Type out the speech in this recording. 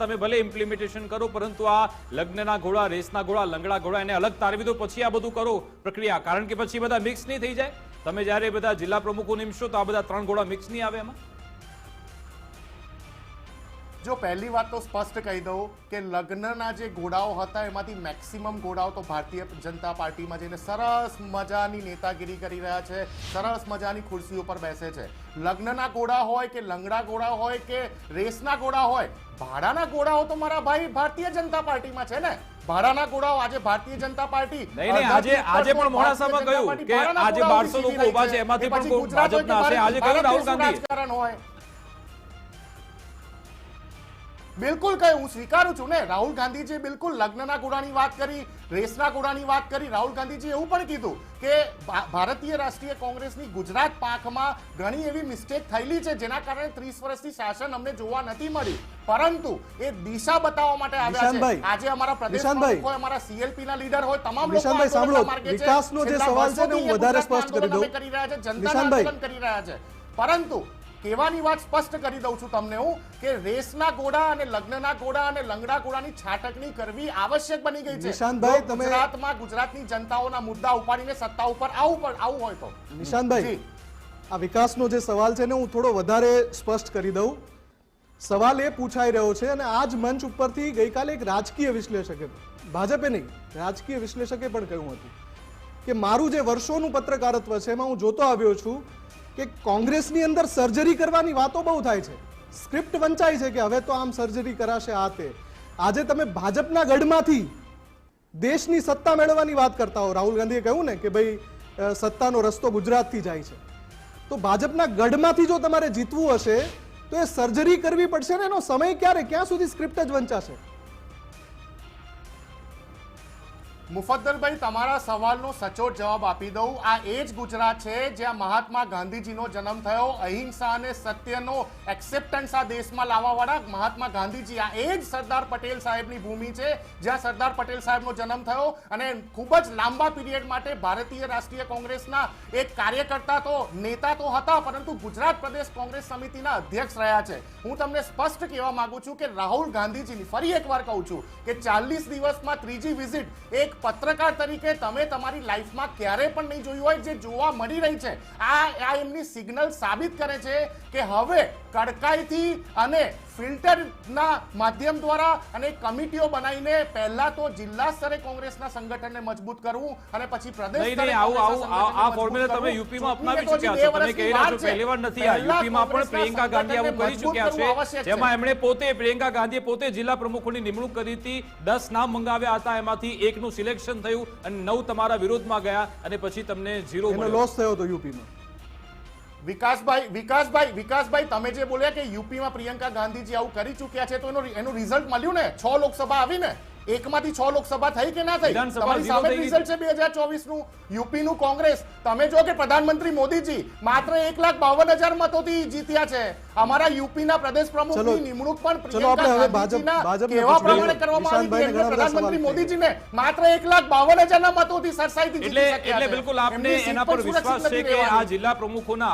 તમે ભલે ઇમ્પ્લિમેન્ટેશન કરો, પરંતુ આ લગ્નના ઘોડા, રેસના ઘોડા, લંગડા ઘોડા એને અલગ તારવી દો, પછી આ બધું કરો પ્રક્રિયા. કારણ કે પછી બધા મિક્સ નહીં થઈ જાય. તમે જ્યારે બધા જિલ્લા પ્રમુખો નિમશો તો આ બધા 3 ઘોડા મિક્સ નહીં આવે એમાં. જો પહેલી વાત તો સ્પષ્ટ કહી દઉં કે લગ્નના જે ઘોડાઓ હતા એમાંથી મેક્સિમમ ઘોડાઓ તો ભારતીય જનતા પાર્ટીમાં જઈને સરસ મજાની નેતાગીરી કરી રહ્યા છે, સરસ મજાની ખુરશીઓ પર બેસે છે. લગ્નના ઘોડા હોય કે લંગડા ઘોડા હોય કે રેસના ઘોડા હોય, ભાડાના ઘોડાઓ તો મારા ભાઈ ભારતીય જનતા પાર્ટીમાં છે ને. ભાડાના ઘોડાઓ આજે ભારતીય જનતા પાર્ટી આજે પણ મોડાસામાં કહ્યું કે આજે 1200 લોકો ઉભા છે, એમાંથી પણ ભાજપના હશે. આજે કહ્યું રાહુલ ગાંધી રાજકારણ હોય. બિલકુલ કહ્યું, હું સ્વીકારું છું ને. રાહુલ ગાંધીજીએ બિલકુલ લગ્નના ઘોડાની વાત કરી, રેસના ઘોડાની વાત કરી. રાહુલ ગાંધીજીએ એવું પણ કીધું કે ભારતીય રાષ્ટ્રીય કોંગ્રેસની ગુજરાત પાંખમાં ઘણી એવી મિસ્ટેક થયેલી છે જેના કારણે 30 વર્ષથી શાસન અમને જોવા નથી મળી, પરંતુ એ દિશા બતાવવા માટે આવ્યા છે. આજે અમારા પ્રદેશ પ્રમુખ હોય, અમારા સીએલપી ના લીડર હોય, તમામ લોકો વિકાસનો જે સવાલ છે ને હું વધારે સ્પષ્ટ કરી દઉં. કરી રહ્યા છે, જનતા આંદોલન કરી રહ્યા છે. પરંતુ કહેવાની વાત સ્પષ્ટ કરી દઉં છું તમને હું કે રેસના ઘોડા અને લગ્નના ઘોડા અને લંગડા ઘોડાની છાટકણી કરવી આવશ્યક બની ગઈ છે. નિશાંતભાઈ, તમે ગુજરાતમાં ગુજરાતની જનતાઓના મુદ્દા ઉપાડીને સત્તા ઉપર આવું હોય તો. નિશાંતભાઈ, આ વિકાસનો જે સવાલ છે ને હું થોડો વધારે સ્પષ્ટ કરી દઉં. સવાલ એ પૂછાઈ રહ્યો છે અને આ જ મંચ ઉપરથી ગઈકાલે એક રાજકીય વિશ્લેષકે, ભાજપે નહીં રાજકીય વિશ્લેષકે પણ કહ્યું હતું કે મારું જે વર્ષોનું પત્રકારત્વ છે એમાં હું જોતો આવ્યો છું કે કોંગ્રેસની અંદર સર્જરી કરવાની વાતો બહુ થાય છે, સ્ક્રિપ્ટ વંચાય છે કે હવે તો આમ સર્જરી કરાશે આ તે. આજે તમે ભાજપના ગઢમાંથી દેશની સત્તા મેળવવાની વાત કરતા હો. રાહુલ ગાંધીએ કહ્યું ને કે ભાઈ સત્તાનો રસ્તો ગુજરાતથી જાય છે, તો ભાજપના ગઢમાંથી જો તમારે જીતવું હશે તો એ સર્જરી કરવી પડશે ને. એનો સમય ક્યારે, ક્યાં સુધી સ્ક્રિપ્ટ જ વંચાશે? મુફદ્દલભાઈ, તમારા સવાલનો સચોટ જવાબ આપી દઉં. આ એ જ ગુજરાત છે જ્યાં મહાત્મા ગાંધીજીનો જન્મ થયો. અહિંસા અને સત્યનો એક્સેપ્ટન્સ આ દેશમાં લાવવાવાળા મહાત્મા ગાંધીજી, આ એ જ સરદાર પટેલ સાહેબની ભૂમિ છે જ્યાં સરદાર પટેલ સાહેબનો જન્મ થયો. અને ખૂબ જ લાંબા પીરિયડ માટે ભારતીય રાષ્ટ્રીય કોંગ્રેસના એક કાર્યકર્તા તો નેતા તો હતા, પરંતુ ગુજરાત પ્રદેશ કોંગ્રેસ સમિતિના અધ્યક્ષ રહ્યા છે. હું તમને સ્પષ્ટ કહેવા માંગુ છું કે રાહુલ ગાંધીજીની, ફરી એકવાર કહું છું કે 40 દિવસમાં ત્રીજી વિઝિટ એક પત્રકાર તરીકે તમે તમારી લાઈફમાં ક્યારે પણ નહીં જોયું હોય જે જોવા મળી રહી છે. આ એમની સિગ્નલ સાબિત કરે છે કે હવે કડકાઈથી અને ફિલ્ટરના માધ્યમ દ્વારા અને કમિટીઓ બનાવીને પહેલા તો જિલ્લા સ્તરે કોંગ્રેસના સંગઠનને મજબૂત કરવું અને પછી પ્રદેશ સ્તરે આ ફોર્મ્યુલા તમે યુપીમાં અપનાવી ચૂક્યા છો. તમે કહી રહ્યા છો પહેલી વાર નથી. આ યુપીમાં પણ પ્રિયંકા ગાંધી આવું કરી ચૂક્યા છે, જેમાં એમણે પોતે, પ્રિયંકા ગાંધીએ પોતે જિલ્લા પ્રમુખોની નિમણૂક કરી હતી. 10 નામ મંગાવ્યા હતા, એમાંથી એકનું સિલેક્શન થયું અને 9 તમારા વિરોધમાં ગયા અને પછી તમને 0 લોસ થયો હતો યુપીમાં. વિકાસભાઈ, તમે જે બોલ્યા કે યુપીમાં પ્રિયંકા ગાંધીજી આવું કરી ચૂક્યા છે, તો એનું રિઝલ્ટ મળ્યું ને. 6 લોકસભા આવી ને, એકમાંથી 6 લોકસભા થઈ કે ના થઈ? તમારી સામે રિઝલ્ટ છે 2024 નું યુપીનું કોંગ્રેસ. તમે જો કે પ્રધાનમંત્રી મોદીજી માત્ર 1,52,000 મતોથી જીત્યા છે. અમારા યુપીના પ્રદેશ પ્રમુખની નિમણૂક પણ પ્રિયંકા ગાંધીજીના કેવા પ્રમાણે કરવામાં આવી હતી. પ્રધાનમંત્રી મોદીજીને માત્ર 1,52,000 મતોથી સરસાઈથી જીતી શક્યા છે. એટલે બિલકુલ આપને એના પર વિશ્વાસ છે કે આ જિલ્લા પ્રમુખોના